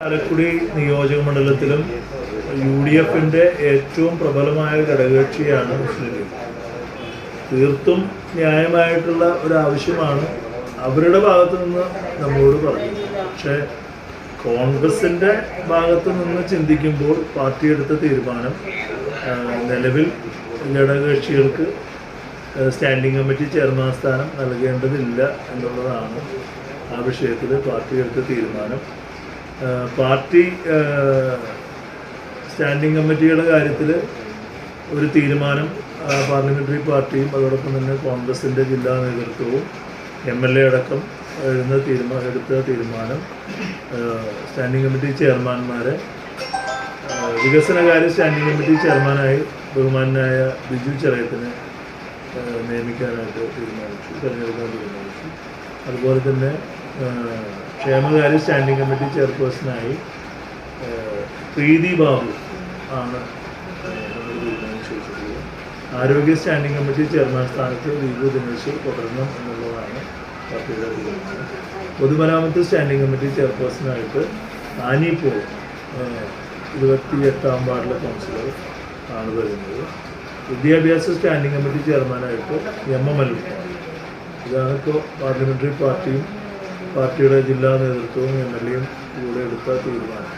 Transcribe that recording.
ചാലക്കുടി നിയോജക മണ്ഡലത്തിലും UDFന്റെ ഏറ്റവും പ്രബലമായ ഘടകകക്ഷിയാണ് മുസ്ലിം ലീഗ്. തീർത്തും ന്യായമായിട്ടുള്ള ഒരു ആവശ്യമാണ് അവരുടെ ഭാഗത്തു നിന്ന് നമ്മളോട് പറഞ്ഞത്. പക്ഷേ കോൺഗ്രസിൻ്റെ ഭാഗത്തു നിന്ന് ചിന്തിക്കുമ്പോൾ പാർട്ടി എടുത്ത തീരുമാനം നിലവിൽ ഘടകകക്ഷികൾക്ക് സ്റ്റാൻഡിംഗ് കമ്മിറ്റി ചെയർമാൻ സ്ഥാനം നൽകേണ്ടതില്ല എന്നുള്ളതാണ് ആ വിഷയത്തിൽ പാർട്ടി എടുത്ത തീരുമാനം. പാർട്ടി സ്റ്റാൻഡിംഗ് കമ്മിറ്റിയുടെ കാര്യത്തിൽ ഒരു തീരുമാനം പാർലമെൻ്ററി പാർട്ടിയും അതോടൊപ്പം തന്നെ കോൺഗ്രസിൻ്റെ ജില്ലാ നേതൃത്വവും MLA അടക്കം എടുത്ത തീരുമാനം സ്റ്റാൻഡിംഗ് കമ്മിറ്റി ചെയർമാൻമാരെ വികസനകാര്യ സ്റ്റാൻഡിംഗ് കമ്മിറ്റി ചെയർമാനായി ബഹുമാനായ ബിജു ചെറിയത്തിനെ നിയമിക്കാനായിട്ട് തിരഞ്ഞെടുക്കാൻ തീരുമാനിച്ചു. അതുപോലെ തന്നെ ക്ഷേമകാര്യ സ്റ്റാൻഡിംഗ് കമ്മിറ്റി ചെയർപേഴ്സണായി പ്രീതി ബാബു ആണ് നമ്മൾ തീരുമാനിച്ചു വെച്ചിട്ടുള്ളത്. ആരോഗ്യ സ്റ്റാൻഡിംഗ് കമ്മിറ്റി ചെയർമാൻ സ്ഥാനത്ത് ദീപു ദിനേശ് തുടരണം എന്നുള്ളതാണ് പാർട്ടിയുടെ തീരുമാനം. പൊതുമരാമത്ത് സ്റ്റാൻഡിംഗ് കമ്മിറ്റി ചെയർപേഴ്സണായിട്ട് ആനി പോൾ 28ാം വാർഡിലെ കൗൺസിലർ ആണ് വരുന്നത്. വിദ്യാഭ്യാസ സ്റ്റാൻഡിംഗ് കമ്മിറ്റി ചെയർമാനായിട്ട് MML. ഇതാണ് ഇപ്പോൾ പാർലമെൻ്ററി പാർട്ടിയും പാർട്ടിയുടെ ജില്ലാ നേതൃത്വവും MLAയും കൂടെ എടുത്ത തീരുമാനം.